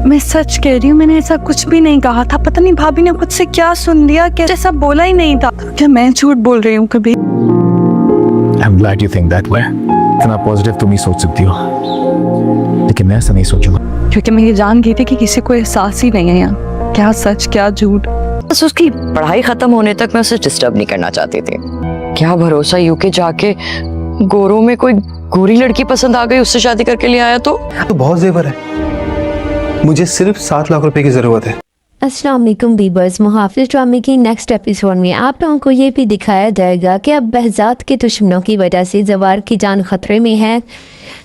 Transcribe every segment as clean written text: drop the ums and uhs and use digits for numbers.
मैं सच कह रही हूँ, मैंने ऐसा कुछ भी नहीं कहा था। पता नहीं भाभी ने खुद से क्या सुन लिया कि ऐसा बोला ही नहीं था। क्या मैं झूठ बोल रही हूँ कभी? I'm glad you think that way. इतना पॉजिटिव तुम ही सोच सकती हो, लेकिन मैं ऐसा नहीं सोचूंगा। क्योंकि मैं ये जान गई थी कि किसी को एहसास ही नहीं है यहाँ क्या सच क्या झूठ। बस उसकी पढ़ाई खत्म होने तक मैं उसे डिस्टर्ब नहीं करना चाहती थी। क्या भरोसा यूके जाके गोरों में कोई गोरी लड़की पसंद आ गई, उससे शादी करके ले आया तो बहुत जेवर है, मुझे सिर्फ 7 लाख रुपए की जरूरत है। अस्सलाम वालेकुम बीबर्स, मुहाफिज ड्रामे की नेक्स्ट एपिसोड में आप लोगों को ये भी दिखाया जाएगा कि अब बहजात के दुश्मनों की वजह से जवार की जान खतरे में है।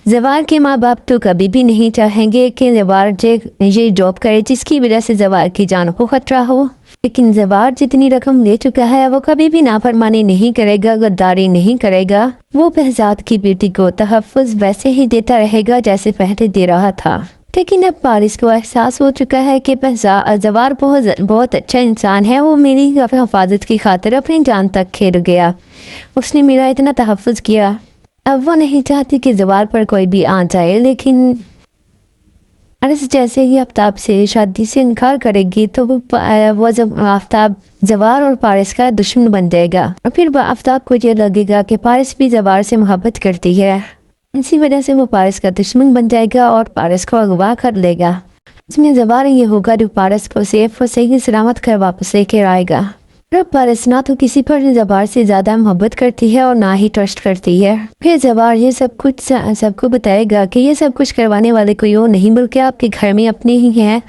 जवार के माँ बाप तो कभी भी नहीं चाहेंगे कि जवार ये जॉब करे जिसकी वजह से जवार की जान को खतरा हो, लेकिन जवार जितनी रकम ले चुका है वो कभी भी नाफरमानी नहीं करेगा, गद्दारी नहीं करेगा। वो बहजात की बेटी को तहफ़्फ़ुज़ वैसे ही देता रहेगा जैसे पहले दे रहा था। लेकिन अब पारिस को एहसास हो चुका है कि जवार बहुत अच्छा इंसान है। वो मेरी हिफाजत की खातिर अपनी जान तक खेल गया, उसने मेरा इतना तहफ़्फ़ुज़ किया। अब वो नहीं चाहती कि जवार पर कोई भी आ जाए, लेकिन पारिस जैसे ही आफ्ताब से शादी से इनकार करेगी तो वो जब आफ्ताब जवार और पारिस का दुश्मन बन जाएगा, और फिर आफ्ताब को ये लगेगा कि पारिस भी जवार से मोहब्बत करती है। इसी वजह से वो पारिस का दुश्मन बन जाएगा और पारिस को अगवा कर लेगा। इसमें जवार ये होगा जो पारिस को सेफ और सही सलामत कर वापस लेकर आएगा। अब पारिस ना तो किसी पर जवार से ज़्यादा मोहब्बत करती है और ना ही ट्रस्ट करती है। फिर जवार ये सब कुछ सबको बताएगा कि ये सब कुछ करवाने वाले कोई और नहीं बल्कि आपके घर में अपने ही हैं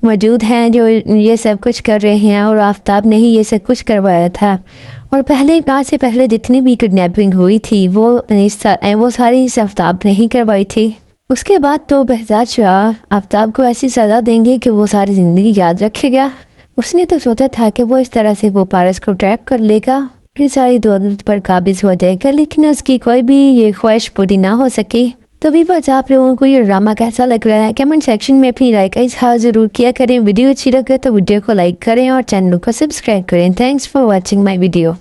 मौजूद हैं जो ये सब कुछ कर रहे हैं, और आफ्ताब ने ही ये सब कुछ करवाया था। और आज से पहले जितनी भी किडनैपिंग हुई थी वो सारी इस आफ्ताब ने ही करवाई थी। उसके बाद तो बहजाद शाह आफ्ताब को ऐसी सज़ा देंगे कि वो सारी ज़िंदगी याद रखेगा। उसने तो सोचा था कि वो इस तरह से वो पारिस को ट्रैप कर लेगा, फिर सारी दौलत पर काबिज हो जाएगा, लेकिन उसकी कोई भी ये ख्वाहिश पूरी ना हो सकी। तो भी बस आप लोगों को ये ड्रामा कैसा लग रहा है कमेंट सेक्शन में अपनी राय का इजहार ज़रूर किया करें। वीडियो अच्छी लगे तो वीडियो को लाइक करें और चैनल को सब्सक्राइब करें। Thanks for watching my video.